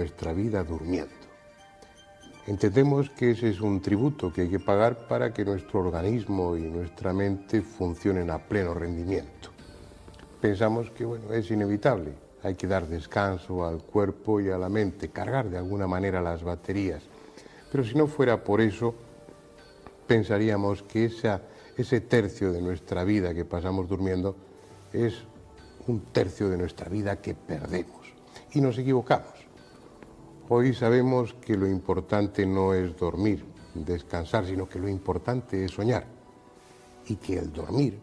nuestra vida durmiendo. Entendemos que ese es un tributo que hay que pagar para que nuestro organismo y nuestra mente funcionen a pleno rendimiento. Pensamos que es inevitable, hay que dar descanso al cuerpo y a la mente, cargar de alguna manera las baterías. Pero si no fuera por eso, pensaríamos que ese tercio de nuestra vida que pasamos durmiendo es un tercio de nuestra vida que perdemos. Y nos equivocamos. Hoy sabemos que lo importante no es dormir, descansar, sino que lo importante es soñar. Y que el dormir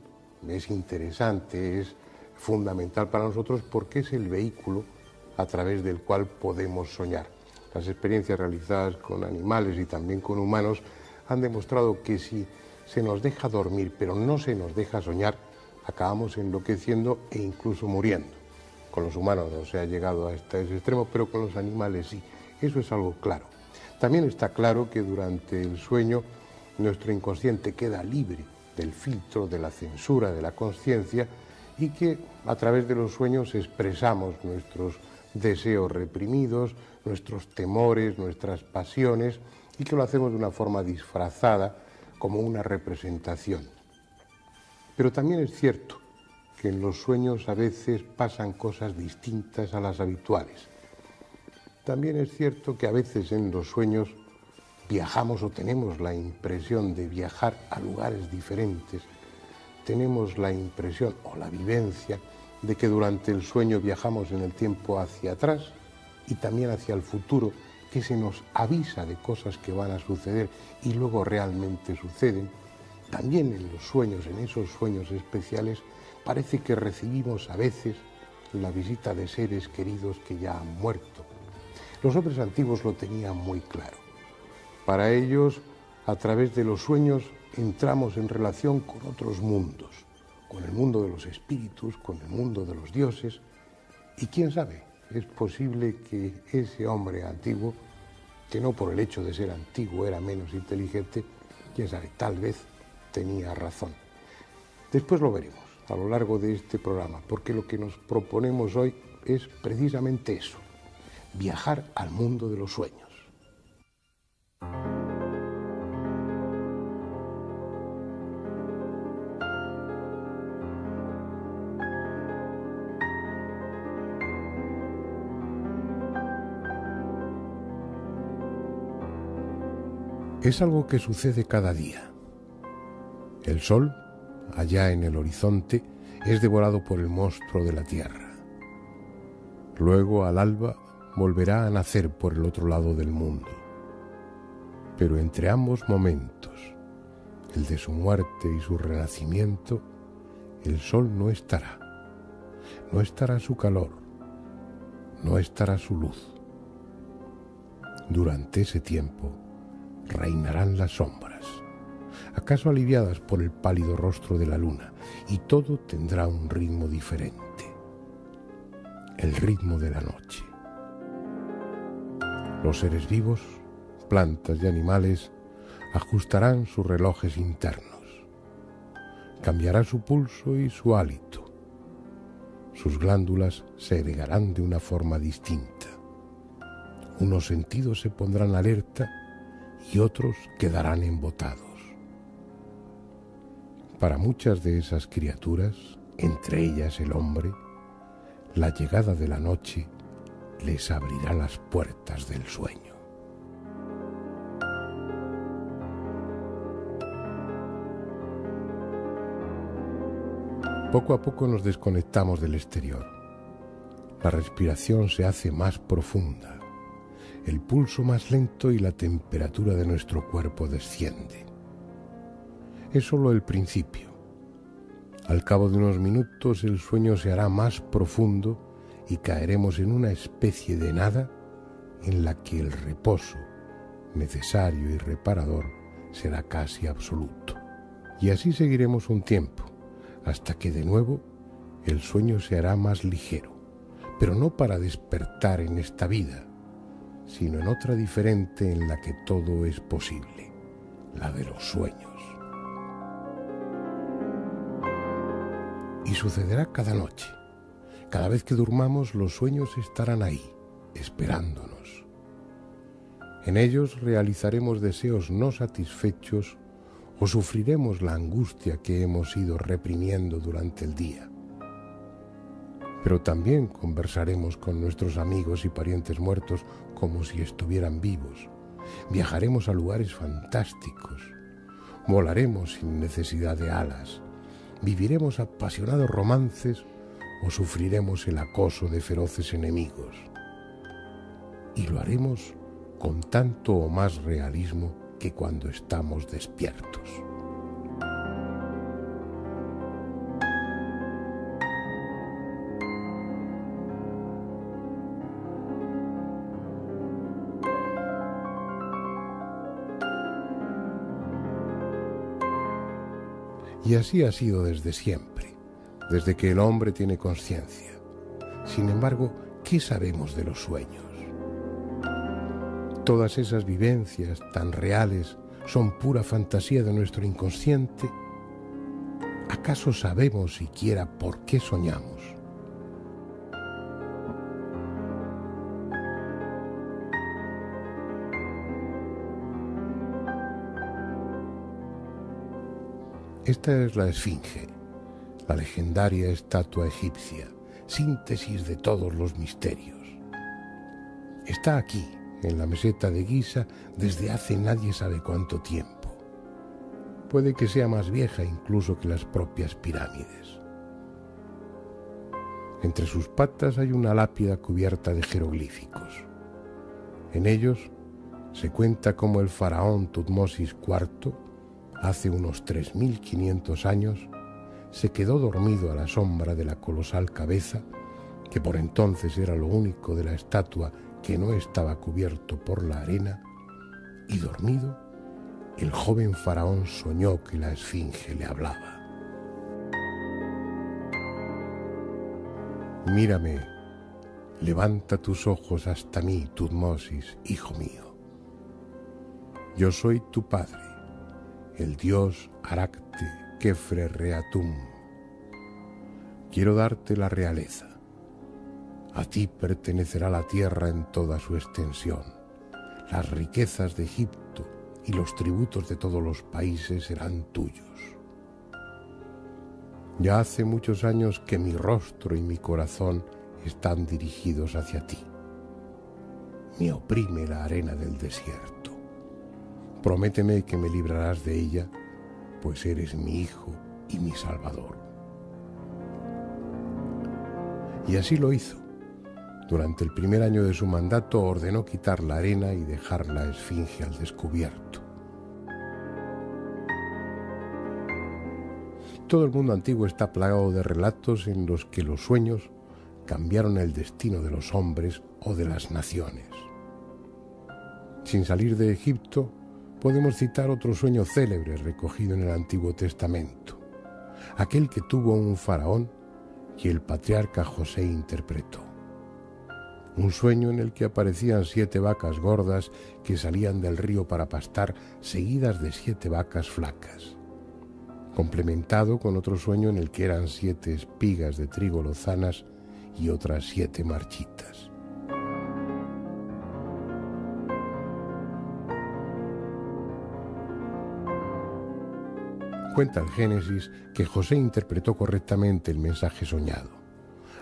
es interesante, es fundamental para nosotros porque es el vehículo a través del cual podemos soñar. Las experiencias realizadas con animales y también con humanos han demostrado que si se nos deja dormir pero no se nos deja soñar, acabamos enloqueciendo e incluso muriendo. Con los humanos no se ha llegado hasta ese extremo, pero con los animales sí. Eso es algo claro. También está claro que durante el sueño nuestro inconsciente queda libre del filtro, de la censura, de la consciencia, y que a través de los sueños expresamos nuestros deseos reprimidos, nuestros temores, nuestras pasiones, y que lo hacemos de una forma disfrazada, como una representación. Pero también es cierto que en los sueños a veces pasan cosas distintas a las habituales. También es cierto que a veces en los sueños viajamos o tenemos la impresión de viajar a lugares diferentes. Tenemos la impresión o la vivencia de que durante el sueño viajamos en el tiempo hacia atrás y también hacia el futuro, que se nos avisa de cosas que van a suceder y luego realmente suceden. También en los sueños, en esos sueños especiales, parece que recibimos a veces la visita de seres queridos que ya han muerto. Los hombres antiguos lo tenían muy claro. Para ellos, a través de los sueños, entramos en relación con otros mundos, con el mundo de los espíritus, con el mundo de los dioses, y quién sabe, es posible que ese hombre antiguo, que no por el hecho de ser antiguo era menos inteligente, quién sabe, tal vez tenía razón. Después lo veremos a lo largo de este programa, porque lo que nos proponemos hoy es precisamente eso, viajar al mundo de los sueños. Es algo que sucede cada día. El sol, allá en el horizonte, es devorado por el monstruo de la tierra. Luego, al alba, volverá a nacer por el otro lado del mundo. Pero entre ambos momentos, el de su muerte y su renacimiento, el sol no estará. No estará su calor, no estará su luz. Durante ese tiempo, reinarán las sombras, acaso aliviadas por el pálido rostro de la luna, y todo tendrá un ritmo diferente, el ritmo de la noche. Los seres vivos, plantas y animales, ajustarán sus relojes internos. Cambiará su pulso y su hálito. Sus glándulas se irrigarán de una forma distinta. Unos sentidos se pondrán alerta y otros quedarán embotados. Para muchas de esas criaturas, entre ellas el hombre, la llegada de la noche les abrirá las puertas del sueño. Poco a poco nos desconectamos del exterior. La respiración se hace más profunda. El pulso más lento y la temperatura de nuestro cuerpo desciende. Es solo el principio. Al cabo de unos minutos el sueño se hará más profundo y caeremos en una especie de nada en la que el reposo, necesario y reparador, será casi absoluto. Y así seguiremos un tiempo, hasta que de nuevo el sueño se hará más ligero, pero no para despertar en esta vida, sino en otra diferente en la que todo es posible, la de los sueños. Y sucederá cada noche. Cada vez que durmamos, los sueños estarán ahí, esperándonos. En ellos realizaremos deseos no satisfechos o sufriremos la angustia que hemos ido reprimiendo durante el día. Pero también conversaremos con nuestros amigos y parientes muertos como si estuvieran vivos. Viajaremos a lugares fantásticos. Volaremos sin necesidad de alas. Viviremos apasionados romances o sufriremos el acoso de feroces enemigos. Y lo haremos con tanto o más realismo que cuando estamos despiertos. Y así ha sido desde siempre, desde que el hombre tiene conciencia. Sin embargo, ¿qué sabemos de los sueños? Todas esas vivencias tan reales son pura fantasía de nuestro inconsciente. ¿Acaso sabemos siquiera por qué soñamos? Esta es la Esfinge, la legendaria estatua egipcia, síntesis de todos los misterios. Está aquí, en la meseta de Giza, desde hace nadie sabe cuánto tiempo. Puede que sea más vieja incluso que las propias pirámides. Entre sus patas hay una lápida cubierta de jeroglíficos. En ellos se cuenta cómo el faraón Tutmosis IV, hace unos 3.500 años, se quedó dormido a la sombra de la colosal cabeza, que por entonces era lo único de la estatua que no estaba cubierto por la arena, y dormido, el joven faraón soñó que la Esfinge le hablaba. Mírame, levanta tus ojos hasta mí, Tutmosis, hijo mío. Yo soy tu padre, el dios Aracte Kefre Reatum. Quiero darte la realeza. A ti pertenecerá la tierra en toda su extensión. Las riquezas de Egipto y los tributos de todos los países serán tuyos. Ya hace muchos años que mi rostro y mi corazón están dirigidos hacia ti. Me oprime la arena del desierto. Prométeme que me librarás de ella, pues eres mi hijo y mi salvador. Y así lo hizo. Durante el primer año de su mandato ordenó quitar la arena y dejar la Esfinge al descubierto. Todo el mundo antiguo está plagado de relatos en los que los sueños cambiaron el destino de los hombres o de las naciones. Sin salir de Egipto, podemos citar otro sueño célebre recogido en el Antiguo Testamento, aquel que tuvo un faraón y el patriarca José interpretó. Un sueño en el que aparecían 7 vacas gordas que salían del río para pastar, seguidas de 7 vacas flacas, complementado con otro sueño en el que eran 7 espigas de trigo lozanas y otras 7 marchitas. Cuenta el Génesis que José interpretó correctamente el mensaje soñado.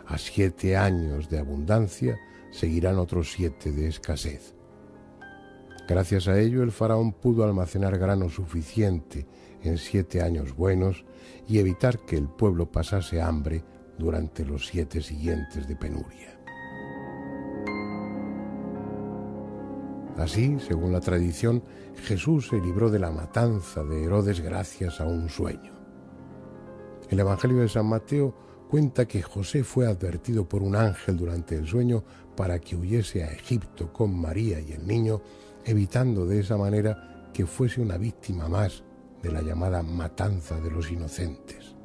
A 7 años de abundancia seguirán otros 7 de escasez. Gracias a ello, el faraón pudo almacenar grano suficiente en 7 años buenos y evitar que el pueblo pasase hambre durante los 7 siguientes de penuria. Así, según la tradición, Jesús se libró de la matanza de Herodes gracias a un sueño. El Evangelio de San Mateo cuenta que José fue advertido por un ángel durante el sueño para que huyese a Egipto con María y el niño, evitando de esa manera que fuese una víctima más de la llamada matanza de los inocentes.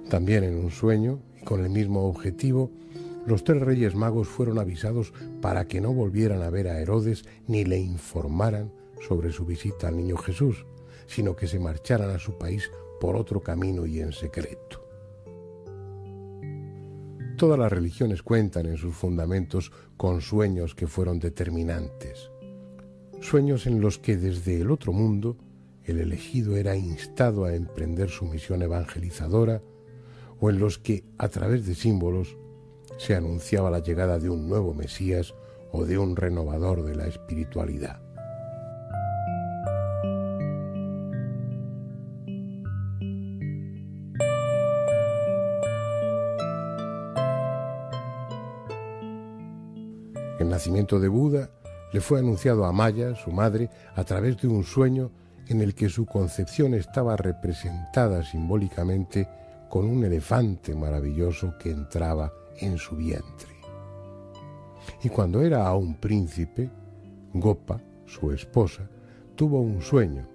También en un sueño, y con el mismo objetivo, los 3 reyes magos fueron avisados para que no volvieran a ver a Herodes ni le informaran sobre su visita al niño Jesús, sino que se marcharan a su país por otro camino y en secreto. Todas las religiones cuentan en sus fundamentos con sueños que fueron determinantes. Sueños en los que desde el otro mundo el elegido era instado a emprender su misión evangelizadora, o en los que, a través de símbolos, se anunciaba la llegada de un nuevo Mesías o de un renovador de la espiritualidad. El nacimiento de Buda le fue anunciado a Maya, su madre, a través de un sueño en el que su concepción estaba representada simbólicamente con un elefante maravilloso que entraba en su vientre. Y cuando era aún príncipe, Gopa, su esposa, tuvo un sueño,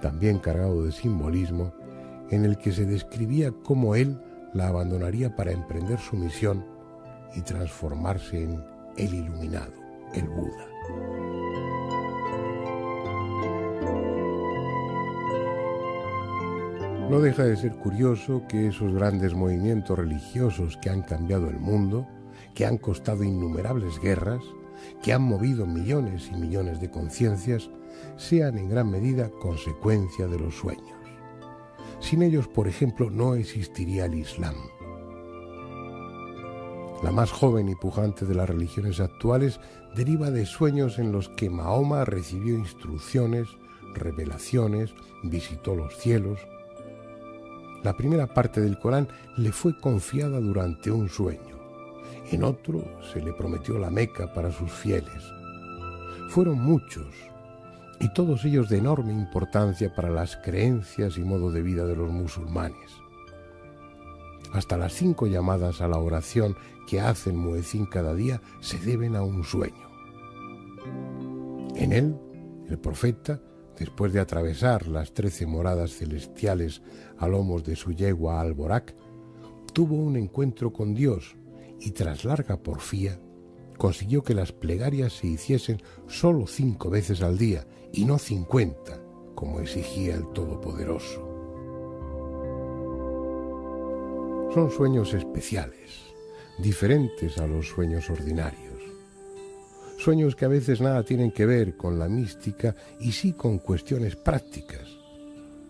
también cargado de simbolismo, en el que se describía cómo él la abandonaría para emprender su misión y transformarse en el iluminado, el Buda. No deja de ser curioso que esos grandes movimientos religiosos que han cambiado el mundo, que han costado innumerables guerras, que han movido millones y millones de conciencias, sean en gran medida consecuencia de los sueños. Sin ellos, por ejemplo, no existiría el Islam. La más joven y pujante de las religiones actuales deriva de sueños en los que Mahoma recibió instrucciones, revelaciones, visitó los cielos. La primera parte del Corán le fue confiada durante un sueño. En otro se le prometió la Meca para sus fieles. Fueron muchos, y todos ellos de enorme importancia para las creencias y modo de vida de los musulmanes. Hasta las 5 llamadas a la oración que hace el muecín cada día se deben a un sueño. En él, el profeta, después de atravesar las 13 moradas celestiales a lomos de su yegua Al-Borak, tuvo un encuentro con Dios y tras larga porfía consiguió que las plegarias se hiciesen solo 5 veces al día y no 50, como exigía el Todopoderoso. Son sueños especiales, diferentes a los sueños ordinarios. Sueños que a veces nada tienen que ver con la mística y sí con cuestiones prácticas,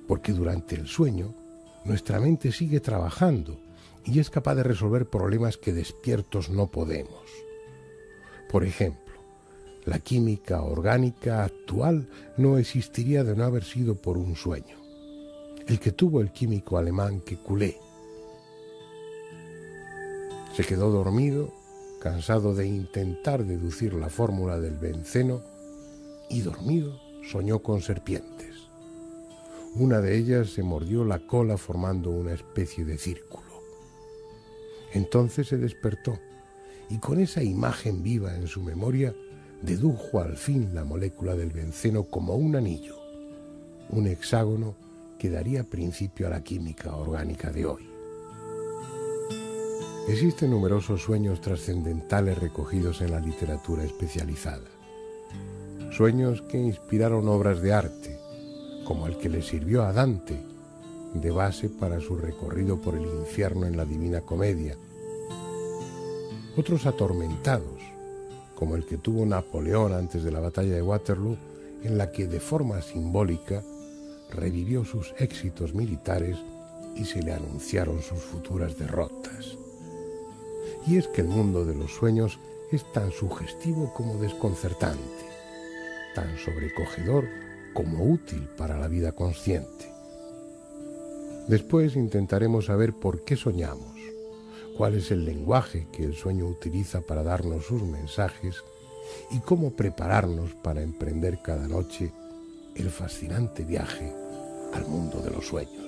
porque durante el sueño nuestra mente sigue trabajando y es capaz de resolver problemas que despiertos no podemos. Por ejemplo, la química orgánica actual no existiría de no haber sido por un sueño, el que tuvo el químico alemán Kekulé. Se quedó dormido, cansado de intentar deducir la fórmula del benceno, y dormido soñó con serpientes. Una de ellas se mordió la cola formando una especie de círculo. Entonces se despertó y con esa imagen viva en su memoria dedujo al fin la molécula del benceno como un anillo, un hexágono que daría principio a la química orgánica de hoy. Existen numerosos sueños trascendentales recogidos en la literatura especializada. Sueños que inspiraron obras de arte, como el que le sirvió a Dante de base para su recorrido por el infierno en la Divina Comedia. Otros atormentados, como el que tuvo Napoleón antes de la batalla de Waterloo, en la que de forma simbólica revivió sus éxitos militares y se le anunciaron sus futuras derrotas. Y es que el mundo de los sueños es tan sugestivo como desconcertante, tan sobrecogedor como útil para la vida consciente. Después intentaremos saber por qué soñamos, cuál es el lenguaje que el sueño utiliza para darnos sus mensajes y cómo prepararnos para emprender cada noche el fascinante viaje al mundo de los sueños.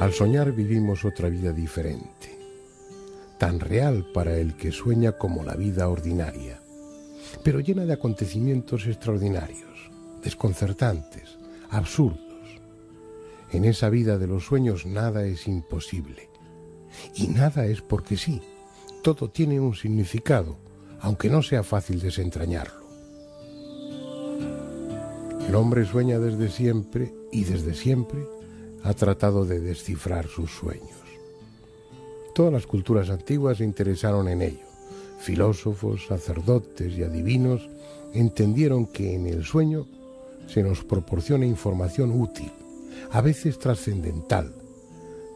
Al soñar vivimos otra vida diferente, tan real para el que sueña como la vida ordinaria, pero llena de acontecimientos extraordinarios, desconcertantes, absurdos. En esa vida de los sueños nada es imposible, y nada es porque sí, todo tiene un significado, aunque no sea fácil desentrañarlo. El hombre sueña desde siempre y desde siempre ha tratado de descifrar sus sueños. Todas las culturas antiguas se interesaron en ello. Filósofos, sacerdotes y adivinos entendieron que en el sueño se nos proporciona información útil, a veces trascendental,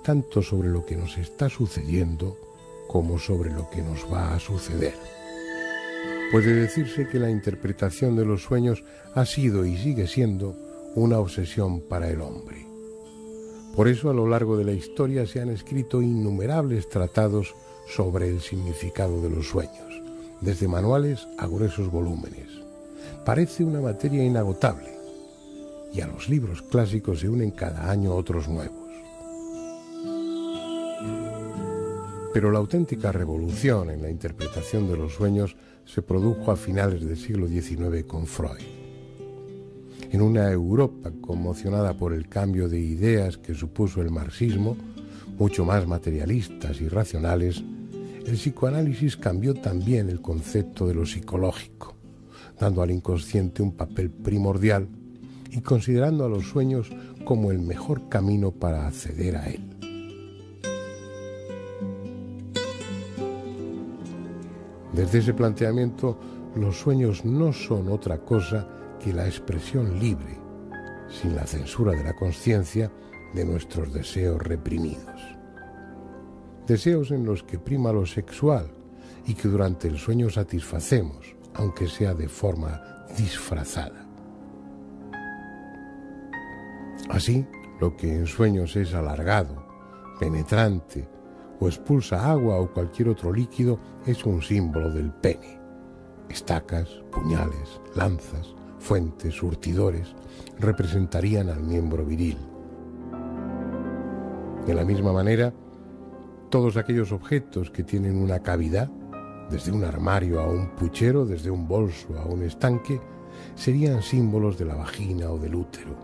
tanto sobre lo que nos está sucediendo como sobre lo que nos va a suceder. Puede decirse que la interpretación de los sueños ha sido y sigue siendo una obsesión para el hombre. Por eso a lo largo de la historia se han escrito innumerables tratados sobre el significado de los sueños, desde manuales a gruesos volúmenes. Parece una materia inagotable, y a los libros clásicos se unen cada año otros nuevos. Pero la auténtica revolución en la interpretación de los sueños se produjo a finales del siglo XIX con Freud. En una Europa conmocionada por el cambio de ideas que supuso el marxismo, mucho más materialistas y racionales, el psicoanálisis cambió también el concepto de lo psicológico, dando al inconsciente un papel primordial y considerando a los sueños como el mejor camino para acceder a él. Desde ese planteamiento, los sueños no son otra cosa que la expresión libre, sin la censura de la consciencia, de nuestros deseos reprimidos. Deseos en los que prima lo sexual y que durante el sueño satisfacemos, aunque sea de forma disfrazada. Así, lo que en sueños es alargado, penetrante, o expulsa agua o cualquier otro líquido es un símbolo del pene. Estacas, puñales, lanzas, fuentes, surtidores representarían al miembro viril. De la misma manera, todos aquellos objetos que tienen una cavidad, desde un armario a un puchero, desde un bolso a un estanque, serían símbolos de la vagina o del útero.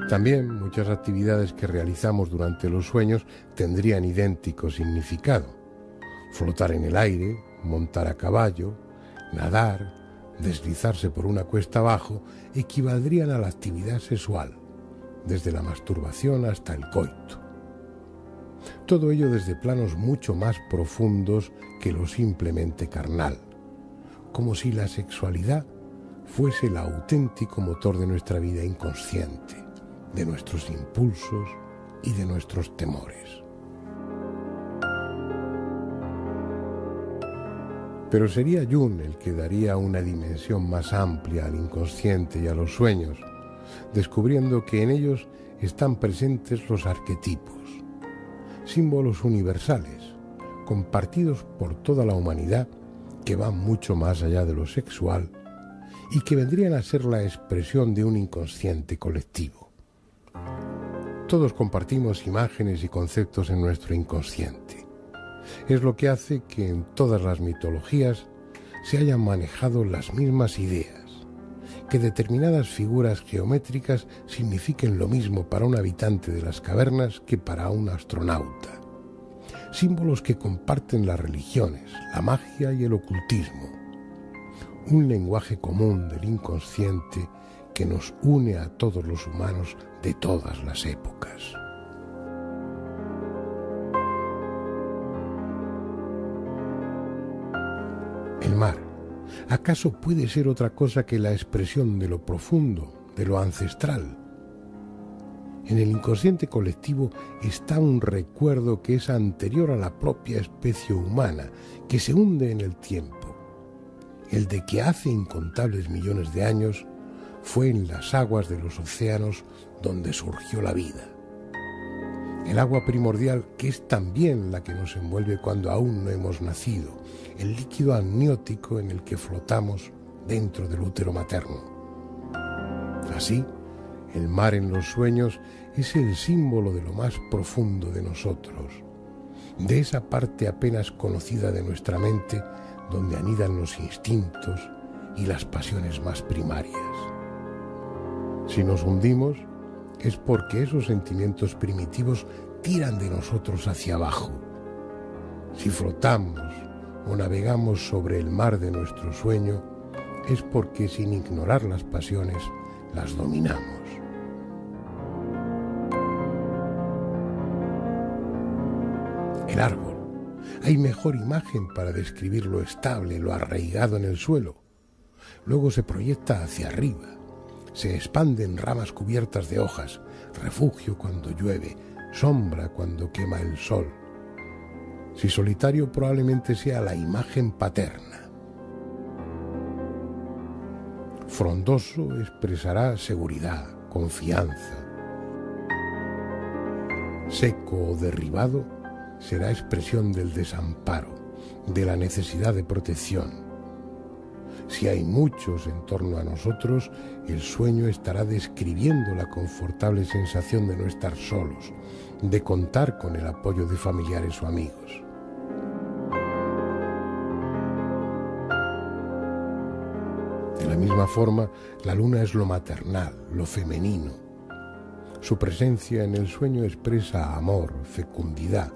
También muchas actividades que realizamos durante los sueños tendrían idéntico significado. Flotar en el aire, montar a caballo, nadar, deslizarse por una cuesta abajo, equivaldrían a la actividad sexual, desde la masturbación hasta el coito. Todo ello desde planos mucho más profundos que lo simplemente carnal, como si la sexualidad fuese el auténtico motor de nuestra vida inconsciente, de nuestros impulsos y de nuestros temores. Pero sería Jung el que daría una dimensión más amplia al inconsciente y a los sueños, descubriendo que en ellos están presentes los arquetipos, símbolos universales, compartidos por toda la humanidad, que van mucho más allá de lo sexual y que vendrían a ser la expresión de un inconsciente colectivo. Todos compartimos imágenes y conceptos en nuestro inconsciente. Es lo que hace que en todas las mitologías se hayan manejado las mismas ideas, que determinadas figuras geométricas signifiquen lo mismo para un habitante de las cavernas que para un astronauta. Símbolos que comparten las religiones, la magia y el ocultismo. Un lenguaje común del inconsciente que nos une a todos los humanos de todas las épocas. El mar, ¿acaso puede ser otra cosa que la expresión de lo profundo, de lo ancestral? En el inconsciente colectivo está un recuerdo que es anterior a la propia especie humana, que se hunde en el tiempo, el de que hace incontables millones de años fue en las aguas de los océanos donde surgió la vida. El agua primordial, que es también la que nos envuelve cuando aún no hemos nacido, el líquido amniótico en el que flotamos dentro del útero materno. Así, el mar en los sueños es el símbolo de lo más profundo de nosotros, de esa parte apenas conocida de nuestra mente donde anidan los instintos y las pasiones más primarias. Si nos hundimos, es porque esos sentimientos primitivos tiran de nosotros hacia abajo. Si flotamos o navegamos sobre el mar de nuestro sueño, es porque sin ignorar las pasiones, las dominamos. El árbol. Hay mejor imagen para describir lo estable, lo arraigado en el suelo. Luego se proyecta hacia arriba. Se expanden ramas cubiertas de hojas, refugio cuando llueve, sombra cuando quema el sol. Si solitario, probablemente sea la imagen paterna. Frondoso expresará seguridad, confianza. Seco o derribado será expresión del desamparo, de la necesidad de protección. Si hay muchos en torno a nosotros, el sueño estará describiendo la confortable sensación de no estar solos, de contar con el apoyo de familiares o amigos. De la misma forma, la luna es lo maternal, lo femenino. Su presencia en el sueño expresa amor, fecundidad,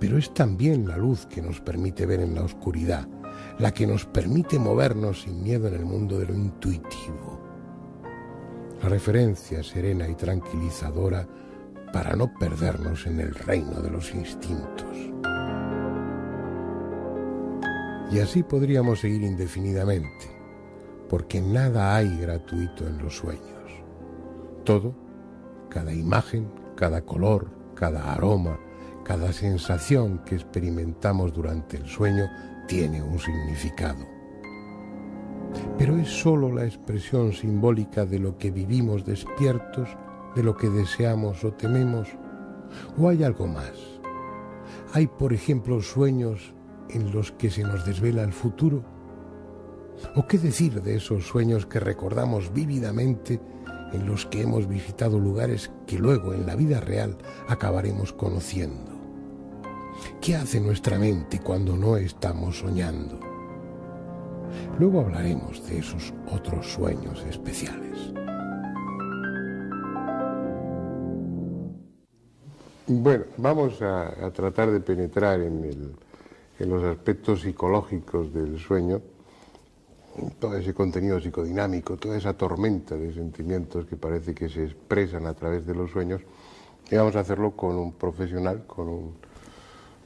pero es también la luz que nos permite ver en la oscuridad, la que nos permite movernos sin miedo en el mundo de lo intuitivo. La referencia serena y tranquilizadora para no perdernos en el reino de los instintos. Y así podríamos seguir indefinidamente, porque nada hay gratuito en los sueños. Todo, cada imagen, cada color, cada aroma, cada sensación que experimentamos durante el sueño tiene un significado. Pero es solo la expresión simbólica de lo que vivimos despiertos, de lo que deseamos o tememos, ¿o hay algo más? ¿Hay, por ejemplo, sueños en los que se nos desvela el futuro? ¿O qué decir de esos sueños que recordamos vívidamente, en los que hemos visitado lugares que luego en la vida real acabaremos conociendo? ¿Qué hace nuestra mente cuando no estamos soñando? Luego hablaremos de esos otros sueños especiales. Bueno, vamos a tratar de penetrar en los aspectos psicológicos del sueño, todo ese contenido psicodinámico, toda esa tormenta de sentimientos que parece que se expresan a través de los sueños, y vamos a hacerlo con un profesional, con un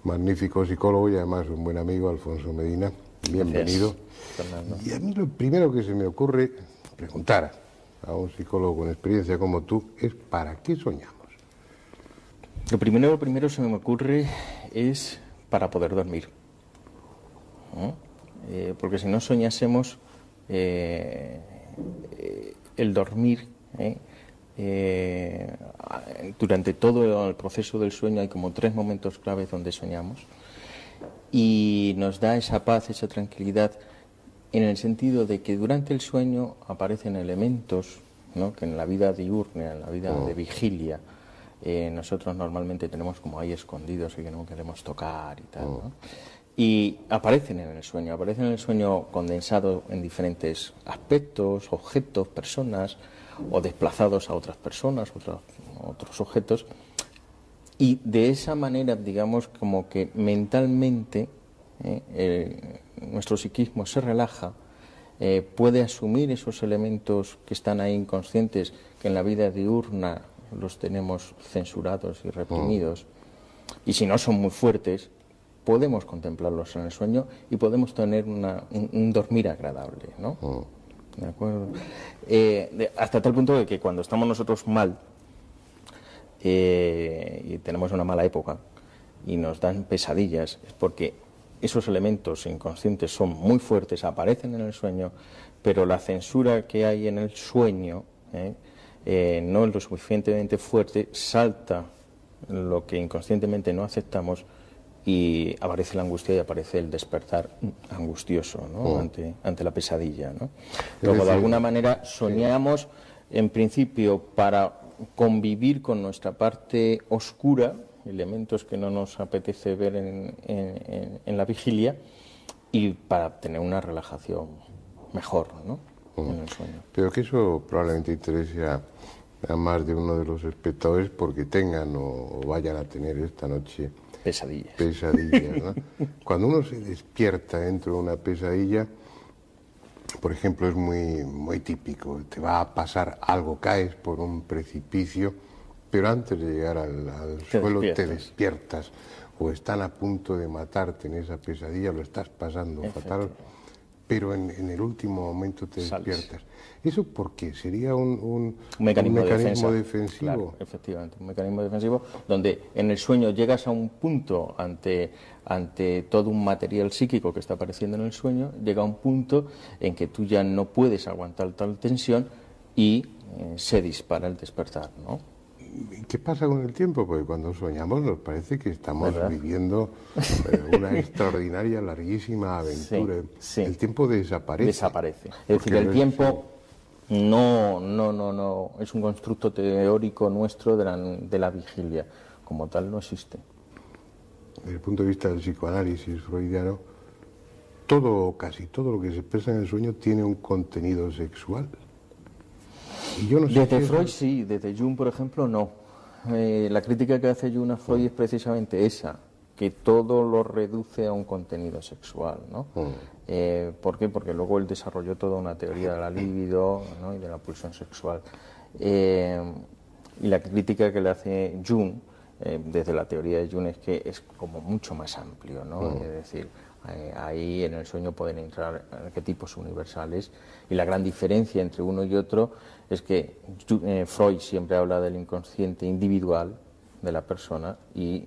magnífico psicólogo y además un buen amigo, Alfonso Medina. Bienvenido. Gracias, y a mí lo primero que se me ocurre preguntar a un psicólogo con experiencia como tú es ¿para qué soñamos? Lo primero se me ocurre es para poder dormir. Porque si no soñásemos, el dormir, durante todo el proceso del sueño hay como 3 momentos claves donde soñamos y nos da esa paz, esa tranquilidad, en el sentido de que durante el sueño aparecen elementos, ¿no?, que en la vida diurna, en la vida de vigilia, nosotros normalmente tenemos como ahí escondidos y que no queremos tocar y tal, ¿no? Y aparecen en el sueño condensado en diferentes aspectos, objetos, personas, o desplazados a otras personas, otros objetos, y de esa manera, digamos, como que mentalmente nuestro psiquismo se relaja, puede asumir esos elementos que están ahí inconscientes, que en la vida diurna los tenemos censurados y reprimidos, y si no son muy fuertes, podemos contemplarlos en el sueño y podemos tener un dormir agradable, ¿no? ¿De acuerdo? Hasta tal punto de que cuando estamos nosotros mal y tenemos una mala época y nos dan pesadillas, es porque esos elementos inconscientes son muy fuertes, aparecen en el sueño, pero la censura que hay en el sueño no es lo suficientemente fuerte, salta lo que inconscientemente no aceptamos y aparece la angustia y aparece el despertar angustioso, ¿no? ante la pesadilla, ¿no? Luego, de alguna manera, soñamos en principio para convivir con nuestra parte oscura, elementos que no nos apetece ver en la vigilia, y para tener una relajación mejor, ¿no?, en el sueño. Pero que eso probablemente interese a más de uno de los espectadores porque tengan o vayan a tener esta noche pesadillas, ¿no? Cuando uno se despierta dentro de una pesadilla, por ejemplo, es muy típico, te va a pasar algo, caes por un precipicio, pero antes de llegar al suelo te despiertas, o están a punto de matarte en esa pesadilla, lo estás pasando fatal, pero en el último momento te despiertas. ¿Eso por qué? ¿Sería un mecanismo defensivo? Claro, efectivamente, un mecanismo defensivo donde en el sueño llegas a un punto ante todo un material psíquico que está apareciendo en el sueño, llega a un punto en que tú ya no puedes aguantar tal tensión y se dispara el despertar, ¿no? ¿Qué pasa con el tiempo? Porque cuando soñamos nos parece que estamos viviendo una extraordinaria, larguísima aventura. Sí. El tiempo desaparece. Es decir, el tiempo no es un constructo teórico nuestro de la vigilia. Como tal no existe. Desde el punto de vista del psicoanálisis freudiano, todo, casi todo lo que se expresa en el sueño tiene un contenido sexual. Y yo no sé desde Freud sí, desde Jung, por ejemplo, no. La crítica que hace Jung a Freud es precisamente esa, que todo lo reduce a un contenido sexual, ¿no? ¿Por qué? Porque luego él desarrolló toda una teoría de la libido, ¿no?, y de la pulsión sexual. Y la crítica que le hace Jung, desde la teoría de Jung, es que es como mucho más amplio, ¿no? Es decir, ahí en el sueño pueden entrar arquetipos universales, y la gran diferencia entre uno y otro es que Freud siempre habla del inconsciente individual de la persona y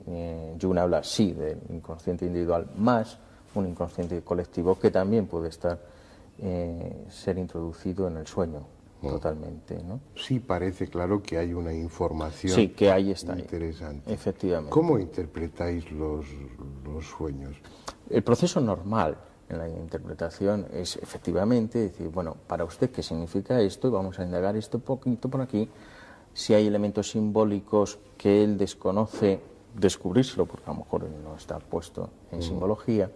Jung habla, sí, del inconsciente individual más un inconsciente colectivo que también puede ser introducido en el sueño totalmente, ¿no? Sí parece claro que hay una información que ahí está, interesante. Efectivamente. ¿Cómo interpretáis los sueños? El proceso normal en la interpretación es efectivamente decir, bueno, para usted qué significa esto, y vamos a indagar esto poquito por aquí. Si hay elementos simbólicos que él desconoce, descubrírselo, porque a lo mejor él no está puesto en simbología,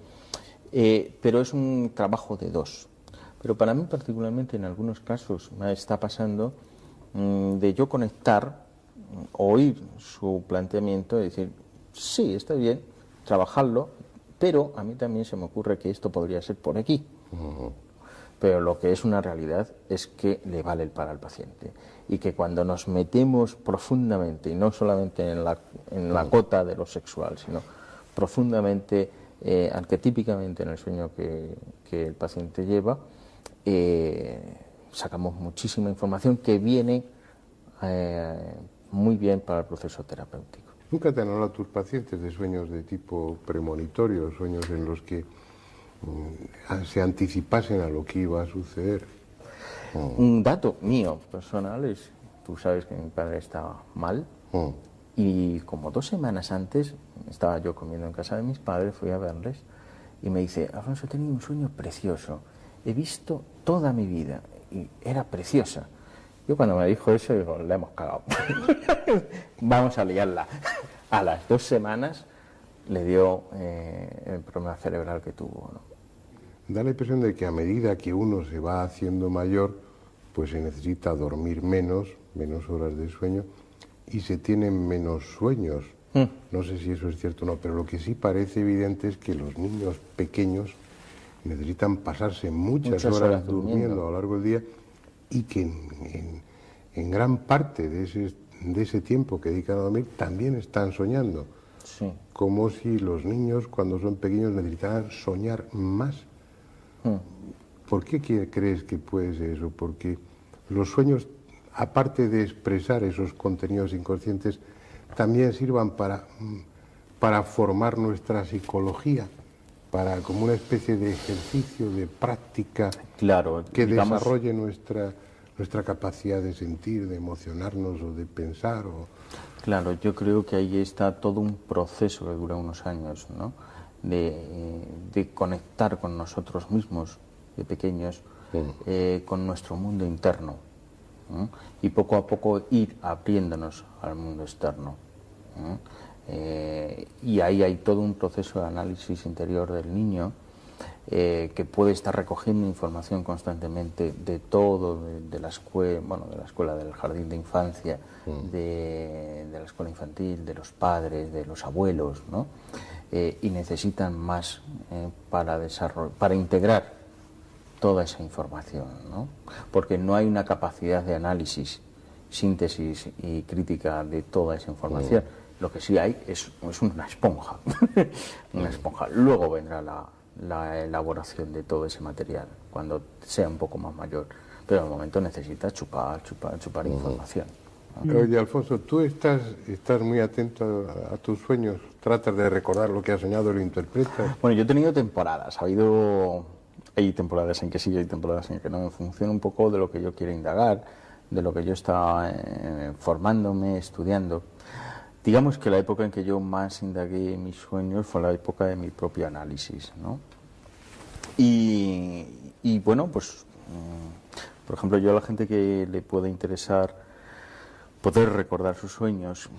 pero es un trabajo de dos. Pero para mí particularmente en algunos casos me está pasando de yo conectar, oír su planteamiento y decir, sí, está bien, trabajarlo, pero a mí también se me ocurre que esto podría ser por aquí. Pero lo que es una realidad es que le vale el para al paciente, y que cuando nos metemos profundamente, y no solamente en la cota de lo sexual, sino profundamente, arquetípicamente en el sueño que el paciente lleva, sacamos muchísima información que viene muy bien para el proceso terapéutico. ¿Nunca te han hablado tus pacientes de sueños de tipo premonitorio, sueños en los que se anticipasen a lo que iba a suceder? Un dato mío personal es, tú sabes que mi padre estaba mal, y como 2 semanas antes estaba yo comiendo en casa de mis padres, fui a verles y me dice, Alfonso, he tenido un sueño precioso, he visto toda mi vida y era preciosa. Yo cuando me dijo eso digo, la hemos cagado. Vamos a liarla. A las 2 semanas le dio el problema cerebral que tuvo, ¿no? Da la impresión de que a medida que uno se va haciendo mayor, pues se necesita dormir menos horas de sueño, y se tienen menos sueños. No sé si eso es cierto o no, pero lo que sí parece evidente es que los niños pequeños necesitan pasarse muchas horas durmiendo a lo largo del día, y que en gran parte de ese tiempo que dedican a dormir también están soñando. Sí. Como si los niños cuando son pequeños necesitaran soñar más. ¿Por qué crees que puede ser eso? Porque los sueños, aparte de expresar esos contenidos inconscientes, también sirvan para formar nuestra psicología, como una especie de ejercicio, de práctica, claro, que desarrolle nuestra capacidad de sentir, de emocionarnos o de pensar. Claro, yo creo que ahí está todo un proceso que dura unos años, ¿no? De conectar con nosotros mismos de pequeños, con nuestro mundo interno, y poco a poco ir abriéndonos al mundo externo. Y ahí hay todo un proceso de análisis interior del niño que puede estar recogiendo información constantemente de todo, de la escuela, bueno, de la escuela, del jardín de infancia, de la escuela infantil, de los padres, de los abuelos, ¿no? Y necesitan más para integrar toda esa información, ¿no? Porque no hay una capacidad de análisis, síntesis y crítica de toda esa información. Lo que sí hay es una esponja, una esponja. Luego vendrá la elaboración de todo ese material, cuando sea un poco más mayor. Pero en el momento necesita chupar información, ¿no? Oye, Alfonso, tú estás muy atento a tus sueños, tratas de recordar lo que has soñado y lo interpretas. Bueno, yo he tenido temporadas, hay temporadas en que sí y hay temporadas en que no, en función un poco de lo que yo quiero indagar, de lo que yo estaba formándome, estudiando. Digamos que la época en que yo más indagué mis sueños fue la época de mi propio análisis, ¿no? Y bueno, pues, por ejemplo, yo a la gente que le puede interesar poder recordar sus sueños,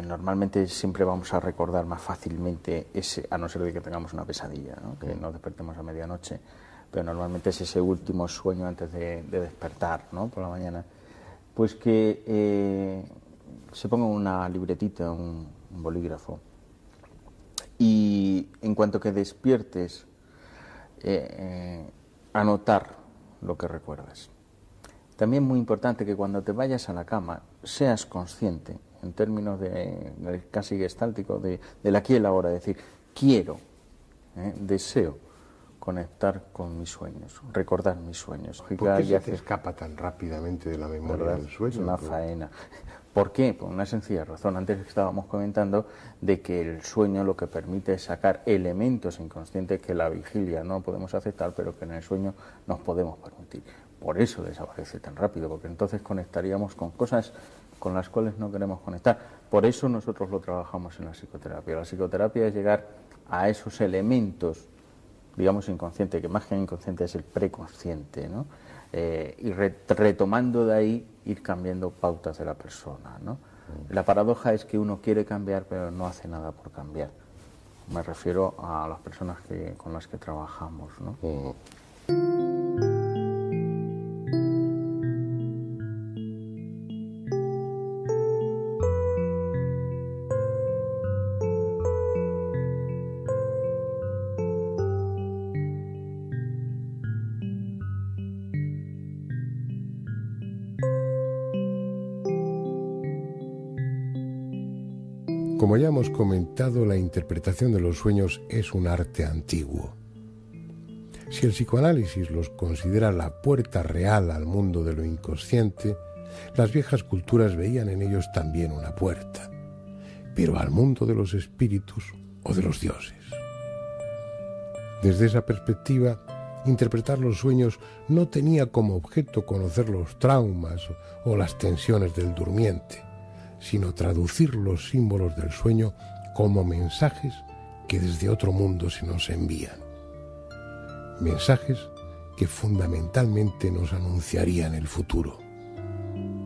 normalmente siempre vamos a recordar más fácilmente a no ser de que tengamos una pesadilla, ¿no? Que nos despertemos a medianoche, pero normalmente es ese último sueño antes de despertar, ¿no? Por la mañana, pues que se ponga una libretita, un bolígrafo, y en cuanto que despiertes, anotar lo que recuerdas. También muy importante que cuando te vayas a la cama seas consciente, en términos de casi gestáltico, del aquí y el ahora, decir, quiero, deseo conectar con mis sueños, recordar mis sueños. ¿Por qué se te escapa tan rápidamente de la memoria del sueño? Es una faena. ¿Por qué? Por una sencilla razón. Antes estábamos comentando de que el sueño lo que permite es sacar elementos inconscientes que la vigilia no podemos aceptar, pero que en el sueño nos podemos permitir. Por eso desaparece tan rápido, porque entonces conectaríamos con cosas con las cuales no queremos conectar. Por eso nosotros lo trabajamos en la psicoterapia. La psicoterapia es llegar a esos elementos, digamos, inconscientes, que más que inconsciente es el preconsciente, ¿no? Y retomando de ahí, ir cambiando pautas de la persona, ¿no? La paradoja es que uno quiere cambiar, pero no hace nada por cambiar. Me refiero a las personas con las que trabajamos, ¿no? Como ya hemos comentado, la interpretación de los sueños es un arte antiguo. Si el psicoanálisis los considera la puerta real al mundo de lo inconsciente, las viejas culturas veían en ellos también una puerta, pero al mundo de los espíritus o de los dioses. Desde esa perspectiva, interpretar los sueños no tenía como objeto conocer los traumas o las tensiones del durmiente, sino traducir los símbolos del sueño como mensajes que desde otro mundo se nos envían. Mensajes que fundamentalmente nos anunciarían el futuro.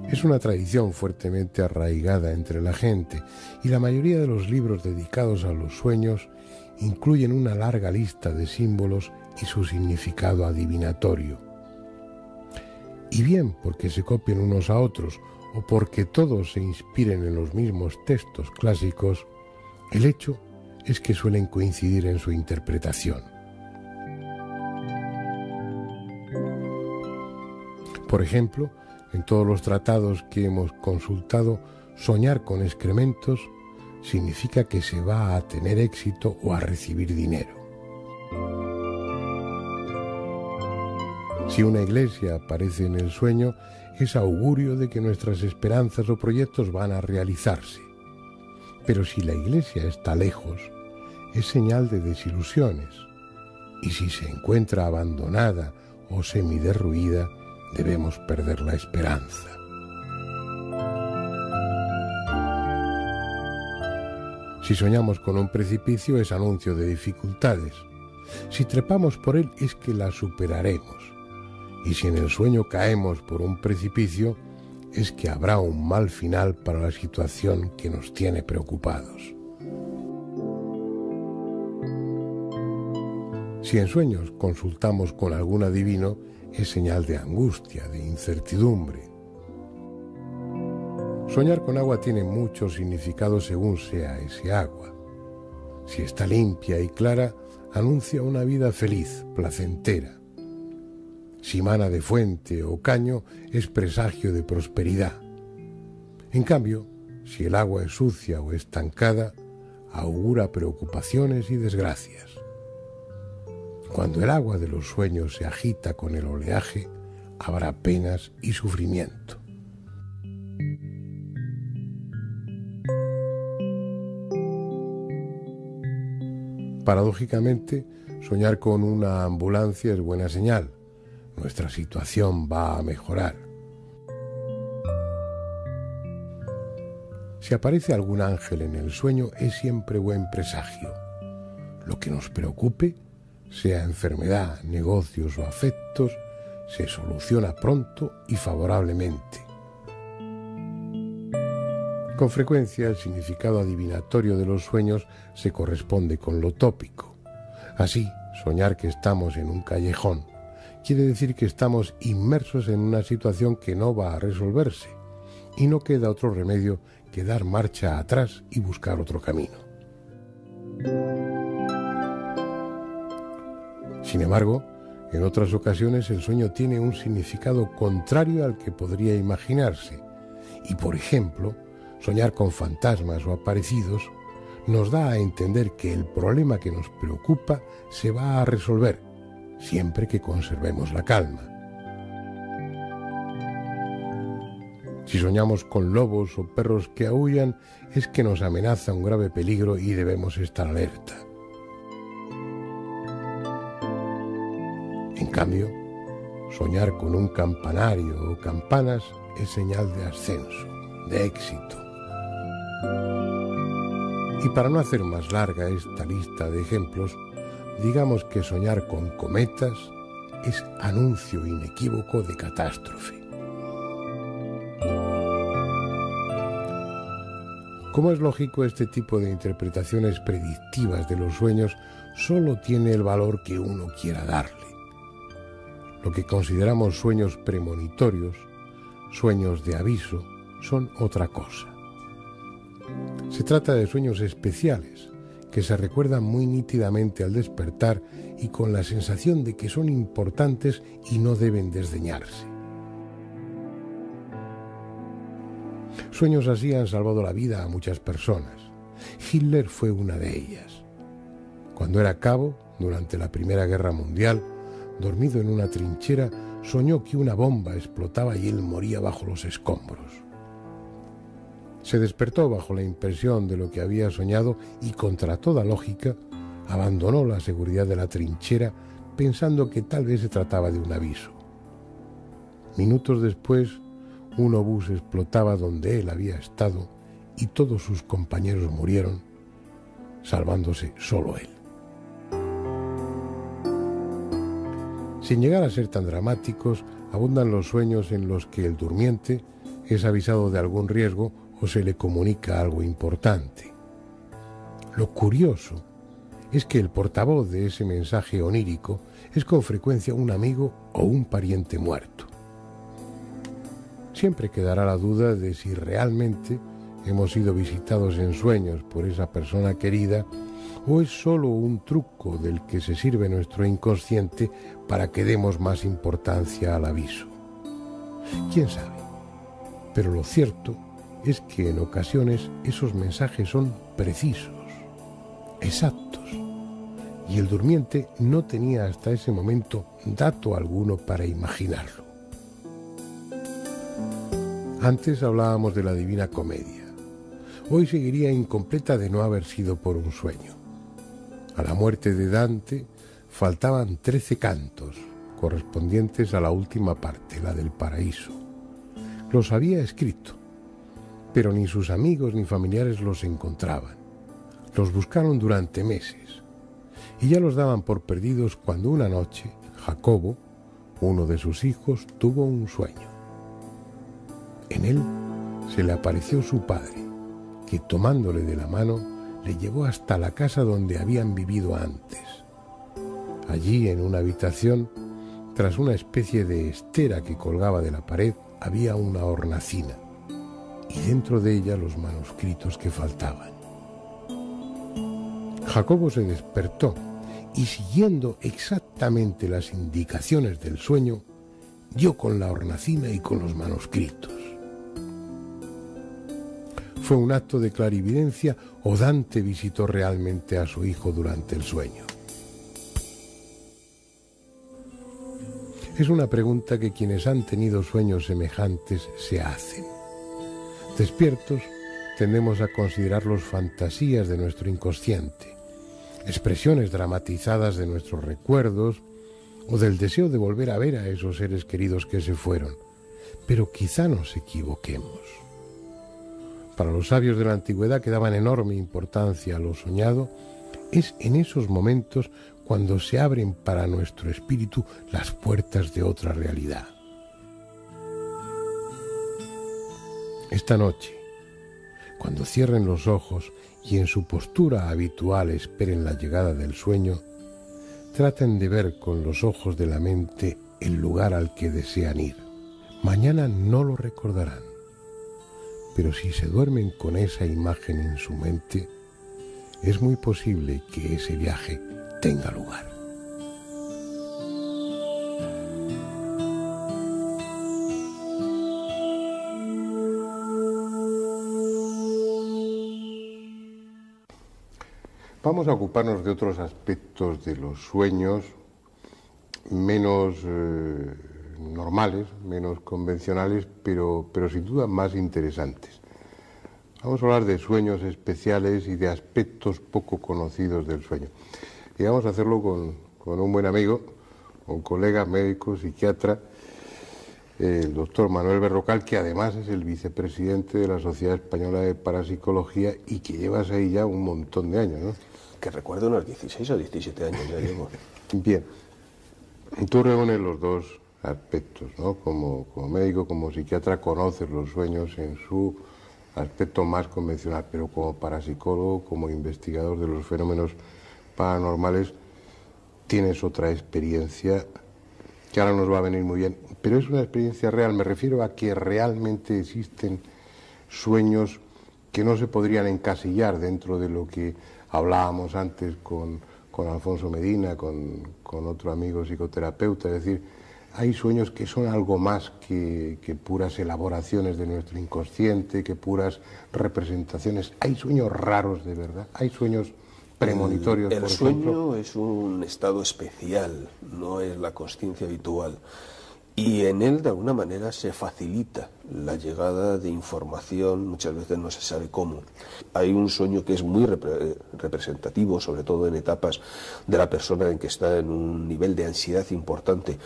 Es una tradición fuertemente arraigada entre la gente y la mayoría de los libros dedicados a los sueños incluyen una larga lista de símbolos y su significado adivinatorio. Y bien porque se copien unos a otros o porque todos se inspiren en los mismos textos clásicos, el hecho es que suelen coincidir en su interpretación. Por ejemplo, en todos los tratados que hemos consultado, soñar con excrementos significa que se va a tener éxito o a recibir dinero. Si una iglesia aparece en el sueño, es augurio de que nuestras esperanzas o proyectos van a realizarse. Pero si la iglesia está lejos, es señal de desilusiones. Y si se encuentra abandonada o semiderruida, debemos perder la esperanza. Si soñamos con un precipicio, es anuncio de dificultades. Si trepamos por él, es que las superaremos. y si en el sueño caemos por un precipicio, es que habrá un mal final para la situación que nos tiene preocupados. Si en sueños consultamos con algún adivino, es señal de angustia, de incertidumbre. Soñar con agua tiene muchos significados según sea ese agua. Si está limpia y clara, anuncia una vida feliz, placentera. Si mana de fuente o caño, es presagio de prosperidad. En cambio, si el agua es sucia o estancada, augura preocupaciones y desgracias. Cuando el agua de los sueños se agita con el oleaje, habrá penas y sufrimiento. Paradójicamente, soñar con una ambulancia es buena señal. Nuestra situación va a mejorar. Si aparece algún ángel en el sueño, es siempre buen presagio. Lo que nos preocupe, sea enfermedad, negocios o afectos, se soluciona pronto y favorablemente. Con frecuencia, el significado adivinatorio de los sueños se corresponde con lo tópico. Así, soñar que estamos en un callejón quiere decir que estamos inmersos en una situación que no va a resolverse y no queda otro remedio que dar marcha atrás y buscar otro camino. Sin embargo, en otras ocasiones el sueño tiene un significado contrario al que podría imaginarse y, por ejemplo, soñar con fantasmas o aparecidos nos da a entender que el problema que nos preocupa se va a resolver, siempre que conservemos la calma. Si soñamos con lobos o perros que aúllan, es que nos amenaza un grave peligro y debemos estar alerta. En cambio, soñar con un campanario o campanas es señal de ascenso, de éxito. Y para no hacer más larga esta lista de ejemplos, digamos que soñar con cometas es anuncio inequívoco de catástrofe. Como es lógico, este tipo de interpretaciones predictivas de los sueños solo tiene el valor que uno quiera darle. Lo que consideramos sueños premonitorios, sueños de aviso, son otra cosa. Se trata de sueños especiales, que se recuerdan muy nítidamente al despertar y con la sensación de que son importantes y no deben desdeñarse. Sueños así han salvado la vida a muchas personas. Hitler fue una de ellas. Cuando era cabo, durante la Primera Guerra Mundial, dormido en una trinchera, soñó que una bomba explotaba y él moría bajo los escombros. Se despertó bajo la impresión de lo que había soñado y, contra toda lógica, abandonó la seguridad de la trinchera pensando que tal vez se trataba de un aviso. Minutos después, un obús explotaba donde él había estado y todos sus compañeros murieron, salvándose solo él. Sin llegar a ser tan dramáticos, abundan los sueños en los que el durmiente es avisado de algún riesgo o se le comunica algo importante. Lo curioso es que el portavoz de ese mensaje onírico es con frecuencia un amigo o un pariente muerto. Siempre quedará la duda de si realmente hemos sido visitados en sueños por esa persona querida o es solo un truco del que se sirve nuestro inconsciente para que demos más importancia al aviso. ¿Quién sabe? Pero lo cierto es que en ocasiones esos mensajes son precisos, exactos, y el durmiente no tenía hasta ese momento dato alguno para imaginarlo. Antes hablábamos de la Divina Comedia. Hoy seguiría incompleta de no haber sido por un sueño. A la muerte de Dante faltaban 13 cantos, correspondientes a la última parte, la del paraíso. Los había escrito, pero ni sus amigos ni familiares los encontraban. Los buscaron durante meses y ya los daban por perdidos cuando una noche Jacobo, uno de sus hijos tuvo un sueño. En él se le apareció su padre, que tomándole de la mano le llevó hasta la casa donde habían vivido antes. Allí, en una habitación, tras una especie de estera que colgaba de la pared, había una hornacina, y dentro de ella los manuscritos que faltaban. Jacobo se despertó y, siguiendo exactamente las indicaciones del sueño, dio con la hornacina y con los manuscritos. ¿Fue un acto de clarividencia o Dante visitó realmente a su hijo durante el sueño? Es una pregunta que quienes han tenido sueños semejantes se hacen. Despiertos, tendemos a considerarlos fantasías de nuestro inconsciente, expresiones dramatizadas de nuestros recuerdos o del deseo de volver a ver a esos seres queridos que se fueron. Pero quizá nos equivoquemos. Para los sabios de la antigüedad, que daban enorme importancia a lo soñado, es en esos momentos cuando se abren para nuestro espíritu las puertas de otra realidad. Esta noche, cuando cierren los ojos y en su postura habitual esperen la llegada del sueño, traten de ver con los ojos de la mente el lugar al que desean ir. Mañana no lo recordarán, pero si se duermen con esa imagen en su mente, es muy posible que ese viaje tenga lugar. Vamos a ocuparnos de otros aspectos de los sueños menos normales, menos convencionales, pero sin duda más interesantes. Vamos a hablar de sueños especiales y de aspectos poco conocidos del sueño. Y vamos a hacerlo con un buen amigo, un colega médico, psiquiatra, el doctor Manuel Berrocal, que además es el vicepresidente de la Sociedad Española de Parapsicología y que llevas ahí ya un montón de años, ¿no? Que recuerdo unos 16 o 17 años ya llevo. Bien, tú reúnes los dos aspectos, ¿no? Como médico, como psiquiatra, conoces los sueños en su aspecto más convencional, pero como parapsicólogo, como investigador de los fenómenos paranormales, tienes otra experiencia que ahora nos va a venir muy bien, pero es una experiencia real. Me refiero a que realmente existen sueños que no se podrían encasillar dentro de lo que hablábamos antes con Alfonso Medina, con otro amigo psicoterapeuta. Es decir, hay sueños que son algo más que puras elaboraciones de nuestro inconsciente, que puras representaciones. Hay sueños raros de verdad, hay sueños premonitorios. El sueño es un estado especial, no es la consciencia habitual. Y en él, de alguna manera, se facilita la llegada de información, muchas veces no se sabe cómo. Hay un sueño que es muy representativo, sobre todo en etapas de la persona en que está en un nivel de ansiedad importante,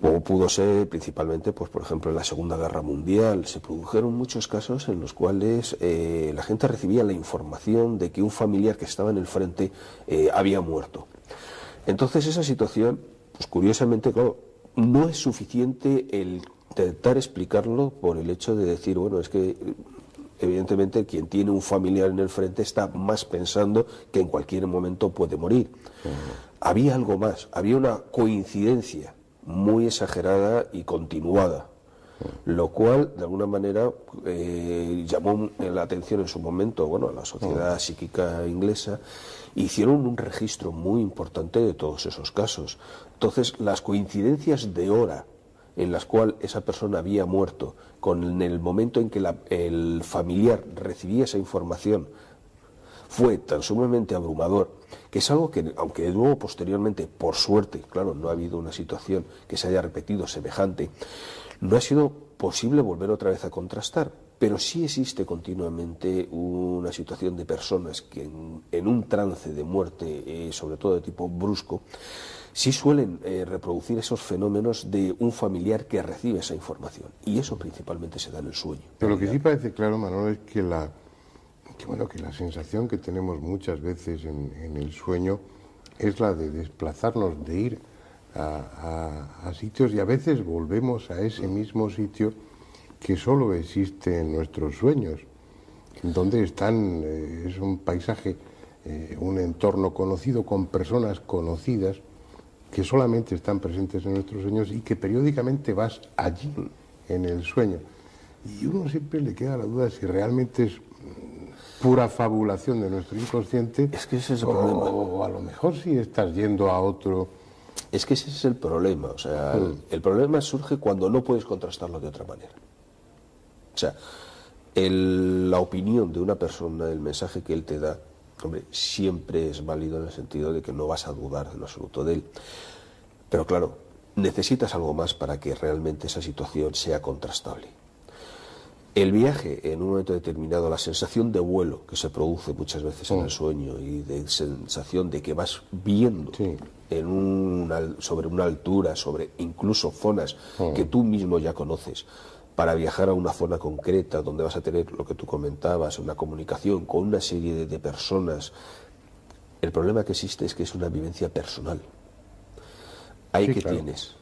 como pudo ser principalmente, pues, por ejemplo, en la Segunda Guerra Mundial. Se produjeron muchos casos en los cuales la gente recibía la información de que un familiar que estaba en el frente había muerto. Entonces esa situación, pues curiosamente, claro, no es suficiente el intentar explicarlo por el hecho de decir, bueno, es que evidentemente quien tiene un familiar en el frente está más pensando que en cualquier momento puede morir. Había algo más, había una coincidencia muy exagerada y continuada, lo cual de alguna manera llamó la atención en su momento, bueno, a la Sociedad Psíquica Inglesa. Hicieron un registro muy importante de todos esos casos. Entonces, las coincidencias de hora en las cuales esa persona había muerto con el momento en que el familiar recibía esa información fue tan sumamente abrumador, que es algo que, aunque luego posteriormente, por suerte, claro, no ha habido una situación que se haya repetido semejante, no ha sido posible volver otra vez a contrastar, pero sí existe continuamente una situación de personas que en un trance de muerte, sobre todo de tipo brusco, sí suelen reproducir esos fenómenos de un familiar que recibe esa información, y eso principalmente se da en el sueño. Pero lo que sí parece claro, Manuel, es que la sensación que tenemos muchas veces en el sueño es la de desplazarnos, de ir a sitios, y a veces volvemos a ese mismo sitio que solo existe en nuestros sueños, donde están, es un paisaje, un entorno conocido con personas conocidas que solamente están presentes en nuestros sueños y que periódicamente vas allí en el sueño. Y uno siempre le queda la duda si realmente es pura fabulación de nuestro inconsciente. Es que ese es el problema. O a lo mejor si estás yendo a otro. Es que ese es el problema. O sea, el problema surge cuando no puedes contrastarlo de otra manera. O sea, la opinión de una persona, el mensaje que él te da, hombre, siempre es válido en el sentido de que no vas a dudar en absoluto de él. Pero claro, necesitas algo más para que realmente esa situación sea contrastable. El viaje, en un momento determinado, la sensación de vuelo que se produce muchas veces en el sueño y de sensación de que vas viendo sobre una altura, sobre incluso zonas que tú mismo ya conoces, para viajar a una zona concreta donde vas a tener lo que tú comentabas, una comunicación con una serie de personas. El problema que existe es que es una vivencia personal. Ahí que claro. Tienes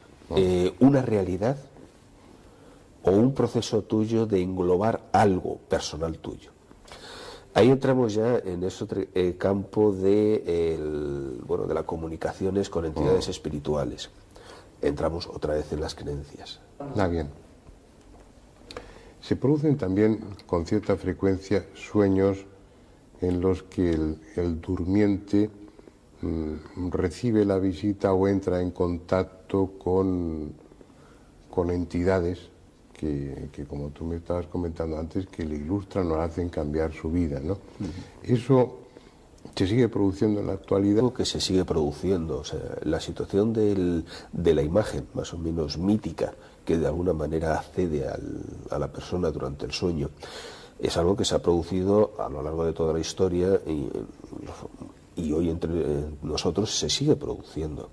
una realidad o un proceso tuyo de englobar algo personal tuyo. Ahí entramos ya en ese campo de las comunicaciones con entidades espirituales. Entramos otra vez en las creencias. Bien. Se producen también con cierta frecuencia sueños en los que el durmiente recibe la visita o entra en contacto con entidades que como tú me estabas comentando antes, que le ilustran o le hacen cambiar su vida, ¿no? Eso se sigue produciendo en la actualidad. Que se sigue produciendo, o sea, la situación de la imagen más o menos mítica que de alguna manera accede a la persona durante el sueño es algo que se ha producido a lo largo de toda la historia y hoy entre nosotros se sigue produciendo.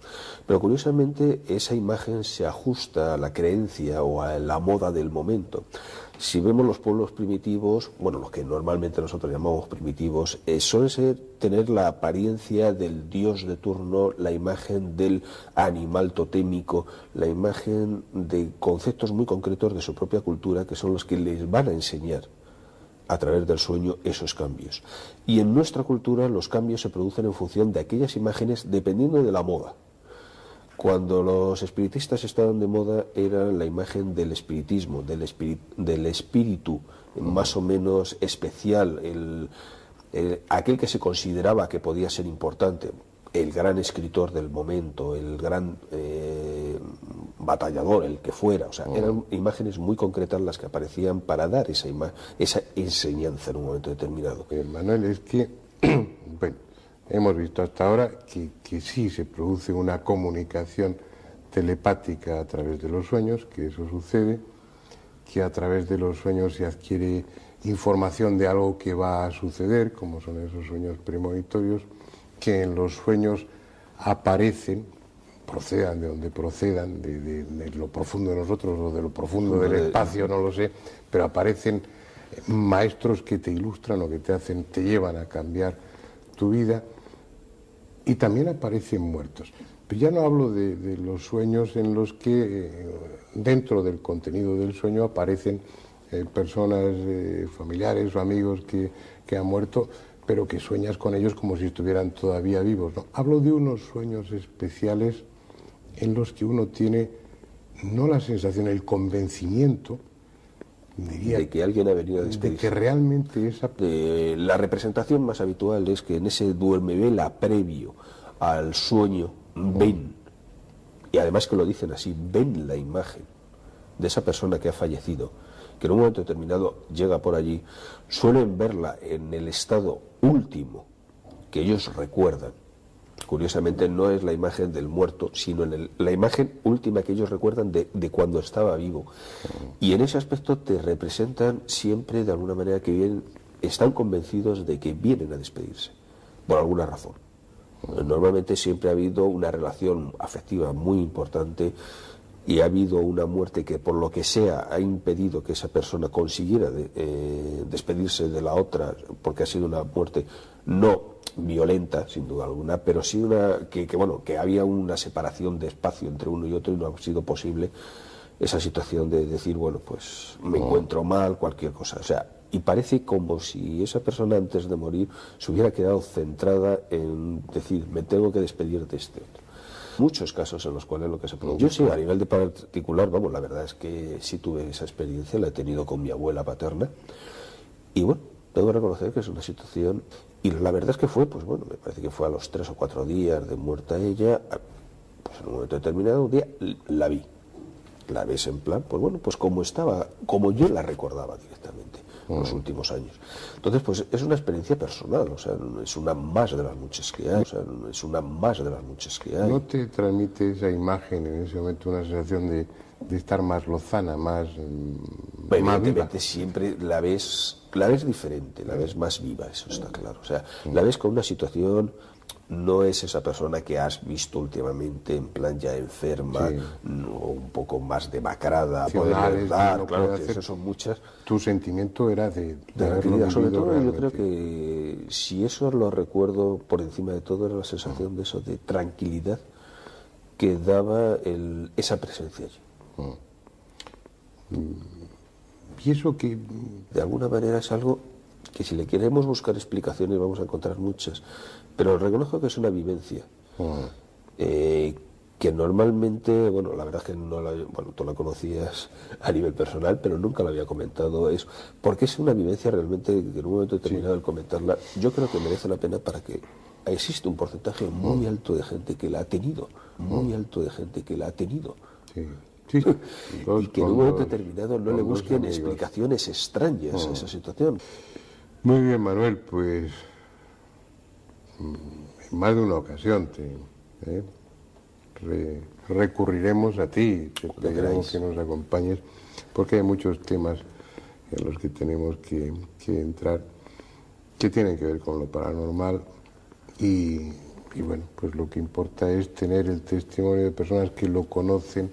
Pero curiosamente esa imagen se ajusta a la creencia o a la moda del momento. Si vemos los pueblos primitivos, bueno, los que normalmente nosotros llamamos primitivos, suelen tener la apariencia del dios de turno, la imagen del animal totémico, la imagen de conceptos muy concretos de su propia cultura, que son los que les van a enseñar a través del sueño esos cambios. Y en nuestra cultura los cambios se producen en función de aquellas imágenes dependiendo de la moda. Cuando los espiritistas estaban de moda era la imagen del espiritismo, del espíritu más o menos especial, aquel que se consideraba que podía ser importante, el gran escritor del momento, el gran batallador, el que fuera. O sea, eran imágenes muy concretas las que aparecían para dar esa enseñanza en un momento determinado. Manuel, es que, bueno, hemos visto hasta ahora que sí se produce una comunicación telepática a través de los sueños, que eso sucede, que a través de los sueños se adquiere información de algo que va a suceder, como son esos sueños premonitorios, que en los sueños aparecen, procedan de donde procedan, de lo profundo de nosotros o de lo profundo del espacio, no lo sé, pero aparecen maestros que te ilustran o que te llevan a cambiar tu vida, y también aparecen muertos. Pero ya no hablo de los sueños en los que dentro del contenido del sueño aparecen personas, familiares o amigos que han muerto, pero que sueñas con ellos como si estuvieran todavía vivos, ¿no? Hablo de unos sueños especiales en los que uno tiene no la sensación, el convencimiento, diría, de que alguien ha venido a despedirse. De que realmente esa... La representación más habitual es que en ese duerme-vela previo al sueño ven, y además que lo dicen así, ven la imagen de esa persona que ha fallecido, que en un momento determinado llega por allí, suelen verla en el estado último que ellos recuerdan. Curiosamente no es la imagen del muerto, sino la imagen última que ellos recuerdan de cuando estaba vivo. Y en ese aspecto te representan siempre de alguna manera que están convencidos de que vienen a despedirse, por alguna razón. Normalmente siempre ha habido una relación afectiva muy importante y ha habido una muerte que por lo que sea ha impedido que esa persona consiguiera despedirse de la otra, porque ha sido una muerte no violenta, sin duda alguna, pero sí que había una separación de espacio entre uno y otro y no ha sido posible esa situación de decir, bueno, pues me encuentro mal, cualquier cosa. O sea, y parece como si esa persona antes de morir se hubiera quedado centrada en decir, me tengo que despedir de este otro. Muchos casos en los cuales lo que se produce. Yo sí, a nivel de particular, vamos, la verdad es que sí tuve esa experiencia, la he tenido con mi abuela paterna, y bueno, tengo que reconocer que es una situación, y la verdad es que fue, pues bueno, me parece que fue a los 3 o 4 días de muerta ella, pues en un momento determinado, un día la vi. La ves en plan, pues bueno, pues como estaba, como yo la recordaba directamente en los últimos años. Entonces, pues es una experiencia personal, o sea, es una más de las muchas que hay, ¿No te transmite esa imagen en ese momento una sensación de estar más lozana, más Evidentemente viva? siempre la ves diferente, la ves más viva, eso está claro. O sea, la ves con una situación, no es esa persona que has visto últimamente en plan ya enferma, o un poco más demacrada, claro, que esas son muchas. Tu sentimiento era de tranquilidad, sobre todo realmente. yo creo que si eso lo recuerdo por encima de todo era la sensación de eso, de tranquilidad que daba esa presencia allí. Y eso que De alguna manera es algo que si le queremos buscar explicaciones vamos a encontrar muchas, pero reconozco que es una vivencia que normalmente, bueno, la verdad es que tú la conocías a nivel personal, pero nunca la había comentado, porque es una vivencia realmente que en un momento determinado el comentarla, yo creo que merece la pena para que existe un porcentaje muy alto de gente que la ha tenido, muy alto de gente que la ha tenido. Sí. Y que en un momento determinado no le busquen explicaciones extrañas a esa situación. Muy bien, Manuel, pues en más de una ocasión recurriremos a ti, te pediremos que nos acompañes, porque hay muchos temas en los que tenemos que entrar que tienen que ver con lo paranormal y bueno, pues lo que importa es tener el testimonio de personas que lo conocen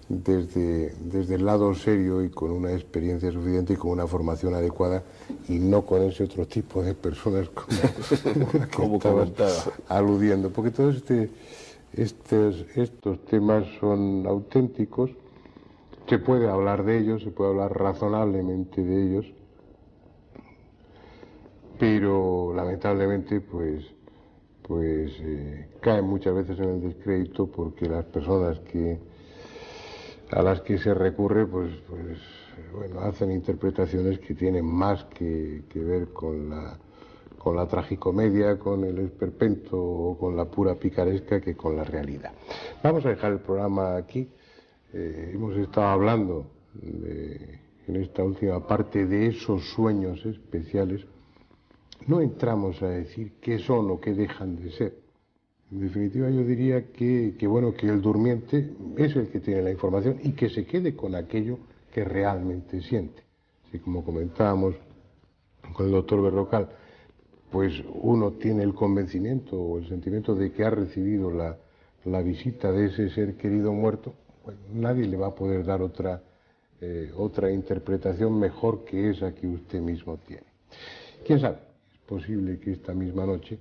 desde el lado serio y con una experiencia suficiente y con una formación adecuada y no con ese otro tipo de personas como estabas aludiendo, porque todos estos temas son auténticos, se puede hablar de ellos, se puede hablar razonablemente de ellos, pero lamentablemente pues caen muchas veces en el descrédito porque las personas a las que se recurre pues bueno, hacen interpretaciones que tienen más que ver con la tragicomedia, con el esperpento o con la pura picaresca que con la realidad. Vamos a dejar el programa aquí. Hemos estado hablando en esta última parte de esos sueños especiales. No entramos a decir qué son o qué dejan de ser. En definitiva, yo diría que el durmiente es el que tiene la información y que se quede con aquello que realmente siente. Así como comentábamos con el doctor Berrocal, pues uno tiene el convencimiento o el sentimiento de que ha recibido la visita de ese ser querido muerto, pues nadie le va a poder dar otra interpretación mejor que esa que usted mismo tiene. ¿Quién sabe? Es posible que esta misma noche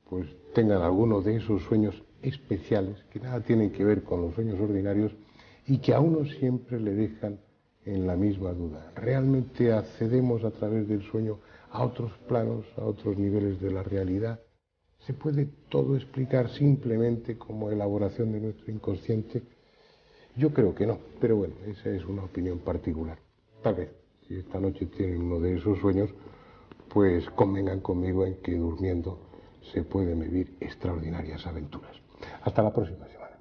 pues tengan alguno de esos sueños especiales que nada tienen que ver con los sueños ordinarios y que a uno siempre le dejan en la misma duda. ¿Realmente accedemos a través del sueño a otros planos, a otros niveles de la realidad? ¿Se puede todo explicar simplemente como elaboración de nuestro inconsciente? Yo creo que no, pero bueno, esa es una opinión particular. Tal vez, si esta noche tienen uno de esos sueños, pues convengan conmigo en que durmiendo se pueden vivir extraordinarias aventuras. Hasta la próxima semana.